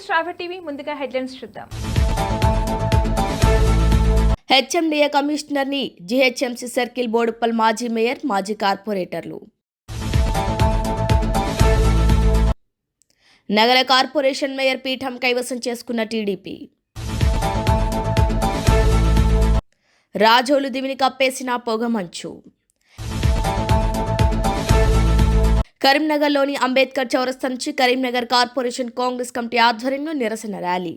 శ్రావ్య TV ముందుగా headlines చూద్దాం. HMDA కమిషనర్ని GHMC circle Boduppal మాజీ మేయర్, మాజీ కార్పొరేటర్లు. నగర కార్పొరేషన్ మేయర్ పీఠం కైవసం చేసుకున్న టీడీపీ. రాజోలు దివిని కప్పేసిన పొగమంచు. కరీంనగర్లోని అంబేద్కర్ చౌరస్తా నుంచి కరీంనగర్ కార్పొరేషన్ కాంగ్రెస్ కమిటీ ఆధ్వర్యంలో నిరసన ర్యాలీ.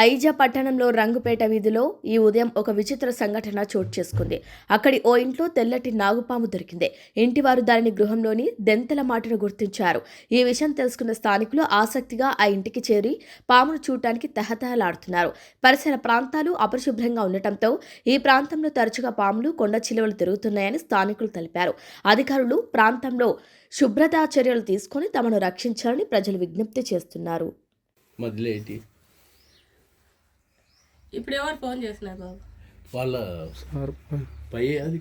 ఐజా పట్టణంలో రంగుపేట వీధిలో ఈ ఉదయం ఒక విచిత్ర సంఘటన చోటు చేసుకుంది. అక్కడి ఓ ఇంట్లో తెల్లటి నాగుపాము దొరికింది. ఇంటివారు దానిని గృహంలోని దెంతల మాటను గుర్తించారు. ఈ విషయం తెలుసుకున్న స్థానికులు ఆసక్తిగా ఆ ఇంటికి చేరి పామును చూడటానికి తహతహలాడుతున్నారు. పరిసర ప్రాంతాలు అపరిశుభ్రంగా ఉండటంతో ఈ ప్రాంతంలో తరచుగా పాములు, కొండ చిలువలు తిరుగుతున్నాయని స్థానికులు తెలిపారు. అధికారులు ప్రాంతంలో శుభ్రతా చర్యలు తీసుకుని తమను రక్షించాలని ప్రజలు విజ్ఞప్తి చేస్తున్నారు. ఇప్పుడు ఎవరు ఫోన్ చేసినారు బాబు? వాళ్ళ పై అది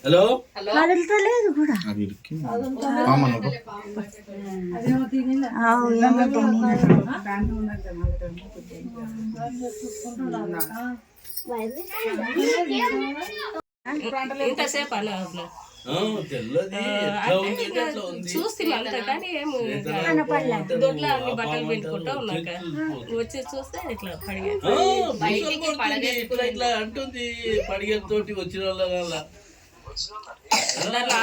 హలో కదలతలేదు కూడా. ఇంతసేపు అలా చూస్తున్నాం అంతే, కానీ ఏమి దొడ్లో అన్ని బట్టలు పెట్టుకుంటా ఉన్నాక వచ్చి చూస్తే ఇట్లా ఇట్లా అంటుంది. పడిగతోటి వచ్చిన వాళ్ళ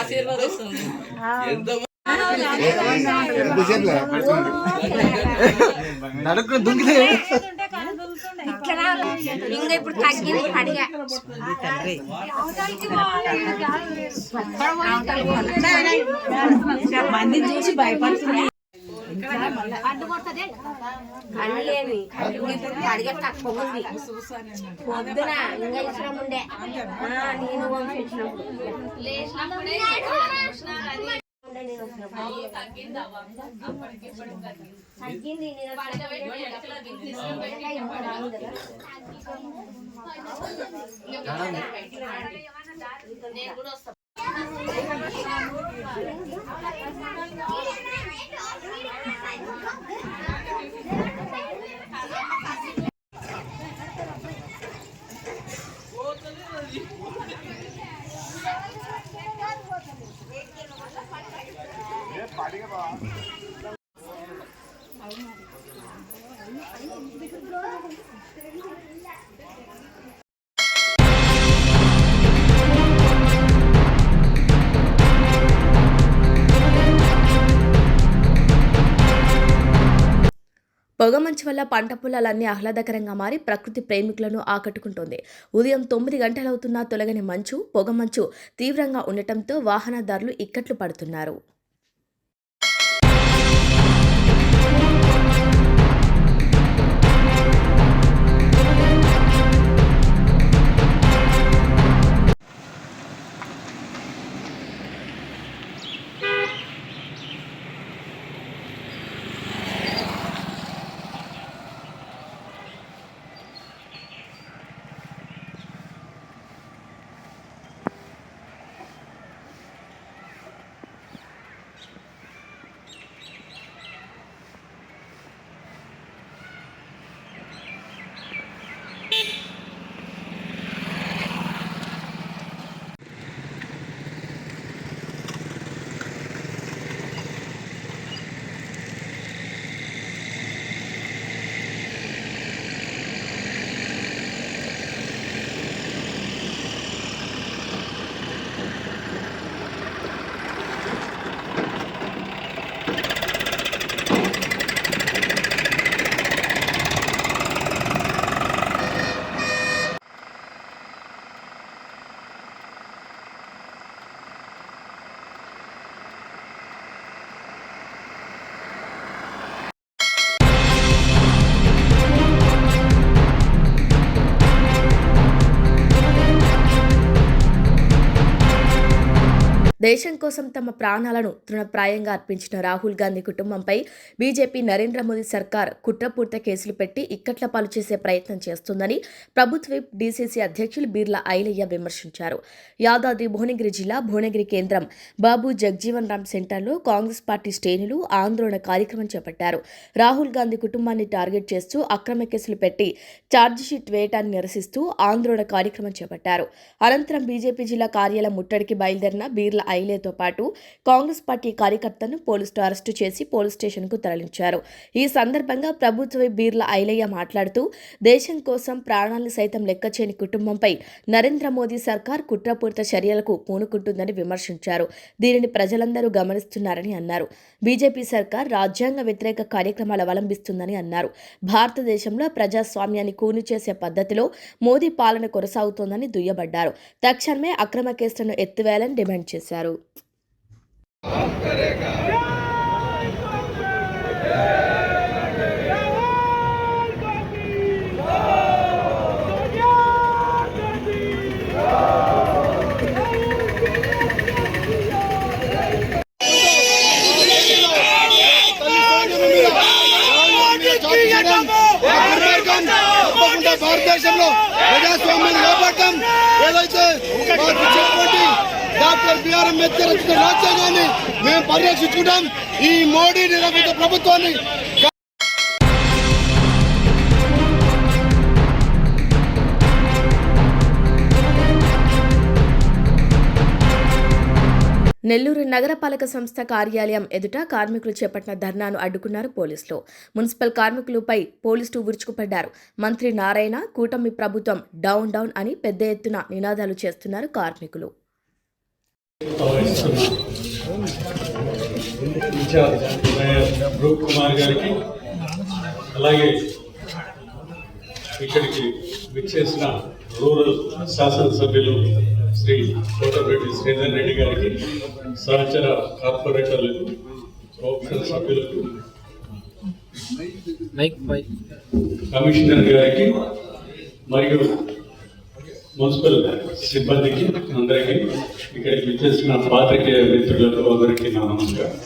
ఆశీర్వాదిస్తుంది. నడుకు దుంగితే ఇప్పుడు తగ్గింది పడిగా మంది చూసి భయపడుతుంది. అన్నేమి అడిగే తక్కువ ఉంది. పొద్దున ఇంకా ఇష్టం ఉండే నేను పంపించినప్పుడు తగ్గింది. నేను కూడా వస్తా. పొగమంచు వల్ల పంట పొలాలన్నీ ఆహ్లాదకరంగా మారి ప్రకృతి ప్రేమికులను ఆకట్టుకుంటోంది. ఉదయం 9 గంటలవుతున్నా తొలగని మంచు, పొగమంచు తీవ్రంగా ఉండటంతో వాహనదారులు ఇక్కట్లు పడుతున్నారు. దేశం కోసం తమ ప్రాణాలను తృణప్రాయంగా అర్పించిన రాహుల్ గాంధీ కుటుంబంపై బీజేపీ నరేంద్ర మోదీ సర్కార్ కుట్రపూర్త కేసులు పెట్టి ఇక్కట్ల పాలు చేసే ప్రయత్నం చేస్తుందని ప్రభుత్వ విప్ డీసీసీ అధ్యక్షులు బీర్లా ఐలయ్య విమర్శించారు. యాదాద్రి భువనగిరి జిల్లా భువనగిరి కేంద్రం బాబు జగ్జీవన్ రామ్ సెంటర్లో కాంగ్రెస్ పార్టీ శ్రేణులు ఆందోళన కార్యక్రమం చేపట్టారు. రాహుల్ గాంధీ కుటుంబాన్ని టార్గెట్ చేస్తూ అక్రమ కేసులు పెట్టి ఛార్జిషీట్ వేయటాన్ని నిరసిస్తూ ఆందోళన కార్యక్రమం చేపట్టారు. అనంతరం బీజేపీ జిల్లా కార్యాలయం ముట్టడికి బయలుదేరిన బీర్లా ఐలేతో పాటు కాంగ్రెస్ పార్టీ కార్యకర్తలను పోలీసులు అరెస్టు చేసి పోలీస్ స్టేషన్కు తరలించారు. ఈ సందర్భంగా ప్రభుత్వ బీర్లా ఐలయ్య మాట్లాడుతూ దేశం కోసం ప్రాణాలను సైతం లెక్కచేయని కుటుంబంపై నరేంద్ర మోదీ సర్కార్ కుట్రపూరిత చర్యలకు పూనుకుంటుందని విమర్శించారు. దీనిని ప్రజలందరూ గమనిస్తున్నారని అన్నారు. బీజేపీ సర్కార్ రాజ్యాంగ వ్యతిరేక కార్యక్రమాలు అవలంబిస్తుందని అన్నారు. భారతదేశంలో ప్రజాస్వామ్యాన్ని కూని చేసే పద్ధతిలో మోదీ పాలన కొనసాగుతోందని దుయ్యబడ్డారు. తక్షణమే అక్రమ కేసులను ఎత్తివేయాలని డిమాండ్ చేశారు. భారతదేశంలో ప్రజాస్వామ్యాన్ని కాపాడటం ఏదైతే డాక్టర్ బిఆర్ అంబేద్కర్ రచించిన రాజ్యాంగాన్ని మేము పరిరక్షించుకుంటాం. ఈ మోడీ నిరమిత ప్రభుత్వాన్ని నెల్లూరు నగరపాలక సంస్థ కార్యాలయం ఎదుట కార్మికులు చేపట్టిన ధర్నాను అడ్డుకున్నారు పోలీసులు. మున్సిపల్ కార్మికులపై పోలీసులు విరుచుకుపడ్డారు. మంత్రి నారాయణ, కూటమి ప్రభుత్వం డౌన్ డౌన్ అని పెద్ద ఎత్తున నినాదాలు చేస్తున్నారు కార్మికులు. రూప్ కుమార్ గారికి, అలాగే ఇక్కడికి విచ్చేసిన రూరల్ శాసనసభ్యులు శ్రీ కోటరెడ్డి శ్రీధర్ రెడ్డి గారికి, సహచర కార్పొరేటర్లకు, కోఆప్షన్ సభ్యులకు, కమిషనర్ గారికి మరియు మున్సిపల్ సిబ్బందికి అందరికీ, ఇక్కడికి విచ్చేసిన పాత్రికేయ మిత్రులకు అందరికీ నా నమస్కారం.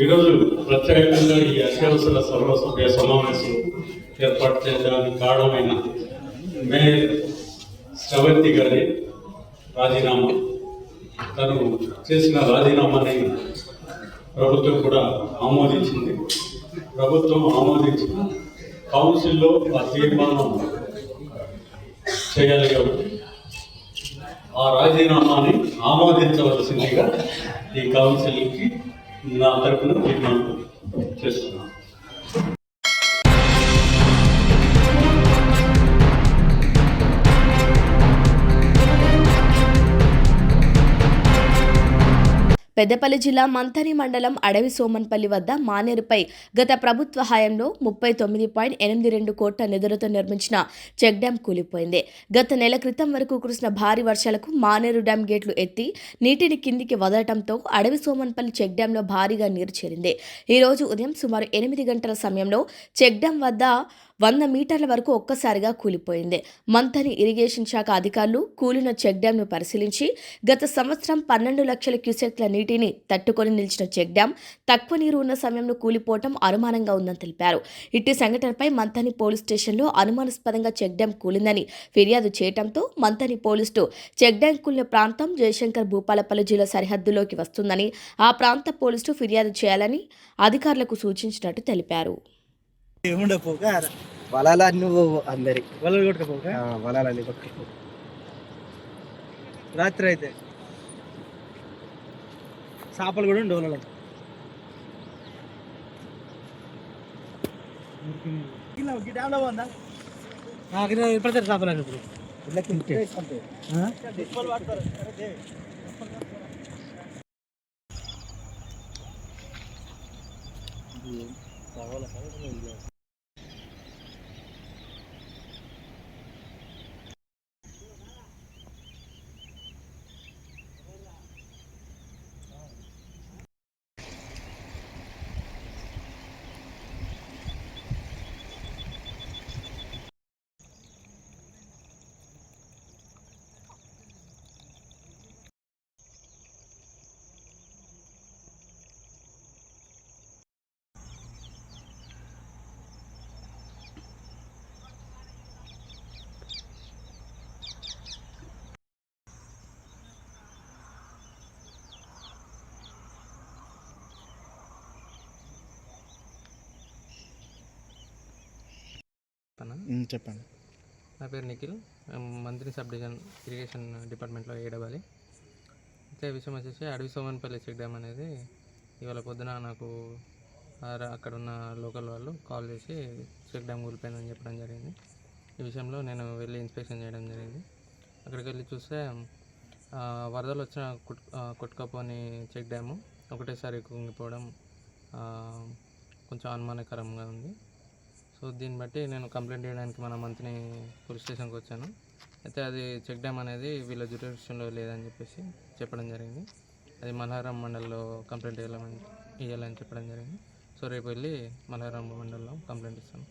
ఈరోజు ప్రత్యేకంగా ఈ అత్యవసర సర్వసభ్య సమావేశం ఏర్పాటు చేయడానికి కారణమైన మేయర్ శ్రవంతి గారి రాజీనామా, తను చేసిన రాజీనామాని ప్రభుత్వం కూడా ఆమోదించింది. ప్రభుత్వం ఆమోదించిన కౌన్సిల్లో ఆ తీర్మానం చేయాలి కాబట్టి ఆ రాజీనామాని ఆమోదించవలసిందిగా ఈ కౌన్సిల్కి నా తరఫున తీర్మానం చేస్తున్నాను. పెద్దపల్లి జిల్లా మంథని మండలం అడవి సోమన్పల్లి వద్ద మానేరుపై గత ప్రభుత్వ హయాంలో 39.82 కోట్ల నిధులతో నిర్మించిన చెక్ డ్యాం కూలిపోయింది. గత నెల క్రితం వరకు కురిసిన భారీ వర్షాలకు మానేరు డ్యాం గేట్లు ఎత్తి నీటిని కిందికి వదలటంతో అడవి సోమన్పల్లి చెక్ డ్యాంలో భారీగా నీరు చేరింది. ఈ రోజు ఉదయం సుమారు 8 గంటల సమయంలో చెక్ డ్యాం వద్ద 100 మీటర్ల వరకు ఒక్కసారిగా కూలిపోయింది. మంథని ఇరిగేషన్ శాఖ అధికారులు కూలిన చెక్ డ్యాంను పరిశీలించి గత సంవత్సరం 12 లక్షల క్యూసెక్ల నీటిని తట్టుకొని నిలిచిన చెక్ డ్యాం తక్కువ నీరు ఉన్న సమయంలో కూలిపోవటం అనుమానంగా ఉందని తెలిపారు. ఇట్టి సంఘటనపై మంథని పోలీస్ స్టేషన్లో అనుమానాస్పదంగా చెక్ డ్యాం కూలిందని ఫిర్యాదు చేయడంతో మంథని పోలీసులు చెక్ డ్యాం కూలిన ప్రాంతం జయశంకర్ భూపాలపల్లి జిల్లా సరిహద్దులోకి వస్తుందని ఆ ప్రాంత పోలీసులు ఫిర్యాదు చేయాలని అధికారులకు సూచించినట్టు తెలిపారు. వలాలన్నీ అందరి వలలు కొట్టుకపోక వలాలన్నీ కొట్టుకపో రాత్రి అయితే చేపలు కూడా ఉండే వలలో గిటాలో ఉందా పడతారు చేపలు అన్నప్పుడు చెప్పండి. నా పేరు నిఖిల్, మంత్రి సబ్ డివిజన్ ఇరిగేషన్ డిపార్ట్మెంట్లో ఏడవాలి. అయితే విషయం వచ్చేసి అడవి సోమన్పల్లి చెక్ డ్యామ్ అనేది ఇవాళ పొద్దున నాకు అక్కడ ఉన్న లోకల్ వాళ్ళు కాల్ చేసి చెక్ డ్యామ్ కూలిపోయిందని చెప్పడం జరిగింది. ఈ విషయంలో నేను వెళ్ళి ఇన్స్పెక్షన్ చేయడం జరిగింది. అక్కడికి వెళ్ళి చూస్తే వరదలు వచ్చిన కొట్టుకపోని చెక్ డ్యాము ఒకటేసారి కుంగిపోవడం కొంచెం అనుమానకరంగా ఉంది. సో దీన్ని బట్టి నేను కంప్లైంట్ చేయడానికి మన మంత్రి పోలీస్ స్టేషన్కి వచ్చాను. అయితే అది చెక్ డ్యామ్ అనేది వీళ్ళ జ్యూరిడిక్షన్లో లేదని చెప్పేసి చెప్పడం జరిగింది. అది మల్హారం మండల్లో కంప్లైంట్ ఇవ్వాలని చెప్పడం జరిగింది. సో రేపు వెళ్ళి మల్హారం మండల్లో కంప్లైంట్ ఇస్తాను.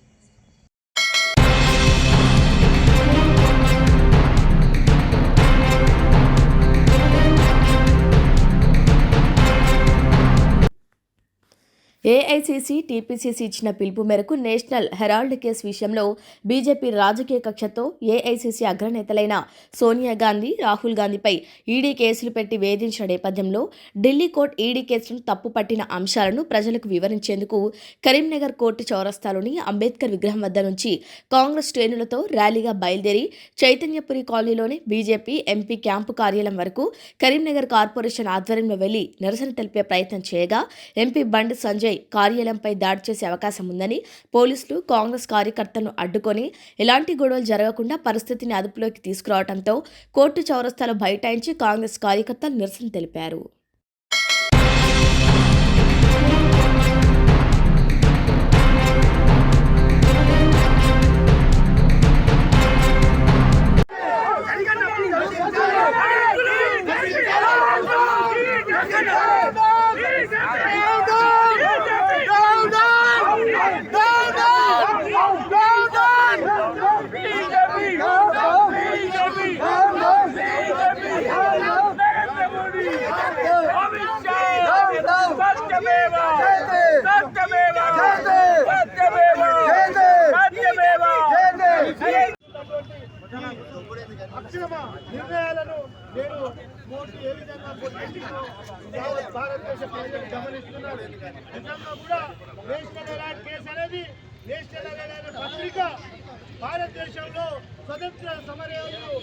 ఏఐసీసీ, టీపీసీసీ ఇచ్చిన పిలుపు మేరకు నేషనల్ హెరాల్డ్ కేసు విషయంలో బీజేపీ రాజకీయ కక్షతో ఏఐసీసీ అగ్రనేతలైన సోనియా గాంధీ, రాహుల్ గాంధీపై ఈడీ కేసులు పెట్టి వేధించిన నేపథ్యంలో ఢిల్లీ కోర్టు ఈడీ కేసులను తప్పుపట్టిన అంశాలను ప్రజలకు వివరించేందుకు కరీంనగర్ కోర్టు చౌరస్తాలోని అంబేద్కర్ విగ్రహం వద్ద నుంచి కాంగ్రెస్ శ్రేణులతో ర్యాలీగా బయలుదేరి చైతన్యపురి కాలనీలోని బీజేపీ ఎంపీ క్యాంపు కార్యాలయం వరకు కరీంనగర్ కార్పొరేషన్ ఆధ్వర్యంలో వెళ్లి నిరసన తెలిపే ప్రయత్నం చేయగా ఎంపీ బండి సంజయ్ కార్యాలయంపై దాడి చేసే అవకాశం ఉందని పోలీసులు కాంగ్రెస్ కార్యకర్తలను అడ్డుకొని ఎలాంటి గొడవలు జరగకుండా పరిస్థితిని అదుపులోకి తీసుకురావడంతో కోర్టు చౌరస్తాలో బైఠాయించి కాంగ్రెస్ కార్యకర్తలు నిరసన తెలిపారు. నిర్ణయాలను నేను మోడీ ఏ విధంగా భారతదేశ ప్రజలు గమనిస్తున్నారు. నిజంగా కూడా నేషనల్ హెరాల్డ్ కేసు అనేది నేషనల్ హెరాల్డ్ అనే పత్రిక భారతదేశంలో స్వతంత్ర సమరయోధులు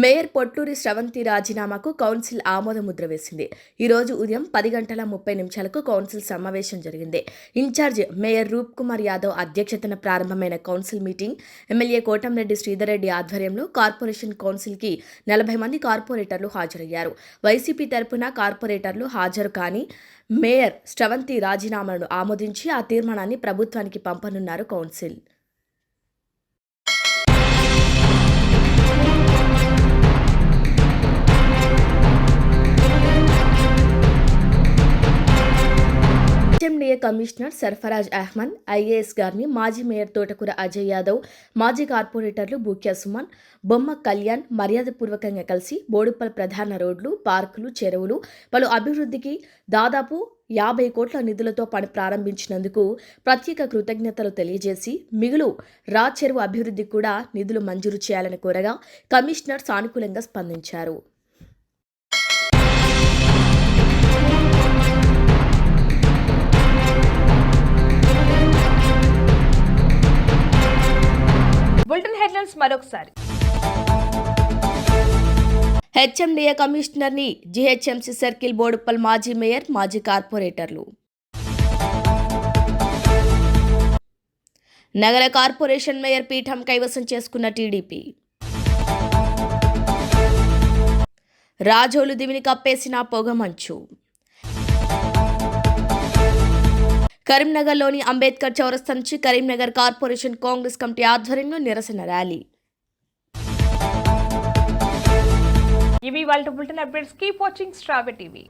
మేయర్ పొట్లూరి శ్రవంతి రాజీనామాకు కౌన్సిల్ ఆమోదముద్ర వేసింది. ఈ రోజు ఉదయం 10:30 కౌన్సిల్ సమావేశం జరిగింది. ఇన్ఛార్జ్ మేయర్ రూప్ కుమార్ యాదవ్ అధ్యక్షతన ప్రారంభమైన council meeting MLA Kotamreddy Sridhar Reddy ఆధ్వర్యంలో కార్పొరేషన్ కౌన్సిల్కి 40 మంది కార్పొరేటర్లు హాజరయ్యారు. వైసీపీ తరపున కార్పొరేటర్లు హాజరు కాని మేయర్ శ్రవంతి రాజీనామాను ఆమోదించి ఆ తీర్మానాన్ని ప్రభుత్వానికి పంపనున్నారు council. HMDA commissioner Sarfaraz Ahmed, IAS గారిని మాజీ మేయర్ తోటకూర అజయ్ యాదవ్, మాజీ కార్పొరేటర్లు బూక్యా సుమన్, బొమ్మ కళ్యాణ్ మర్యాదపూర్వకంగా కలిసి బోడుప్పల్ ప్రధాన రోడ్లు, పార్కులు, చెరువులు, పలు అభివృద్ధికి దాదాపు 50 కోట్ల నిధులతో పని ప్రారంభించినందుకు ప్రత్యేక కృతజ్ఞతలు తెలియజేసి మిగులు రా చెరువు అభివృద్ధికి కూడా నిధులు మంజూరు చేయాలని కోరగా కమిషనర్ సానుకూలంగా స్పందించారు. బులెటిన్ హెడ్లైన్స్ మరొకసారి. హెచ్ఎండిఏ కమిషనర్ని జీహెచ్ఎంసీ సర్కిల్ బోడుప్పల్ మాజీ మేయర్, మాజీ కార్పొరేటర్లు. నగర కార్పొరేషన్ మేయర్ పీఠం కైవసం చేసుకున్న టీడీపీ. రాజోలు దివిని కప్పేసిన పొగమంచు. కరీంనగర్లోని అంబేద్కర్ చౌరస్తా నుంచి కరీంనగర్ కార్పొరేషన్ కాంగ్రెస్ కమిటీ ఆధ్వర్యంలో నిరసన ర్యాలీ. ఇవి వాళ్ళ బులెటిన్ అప్డేట్స్. కీప్ వాచింగ్ స్ట్రాబె టీవీ.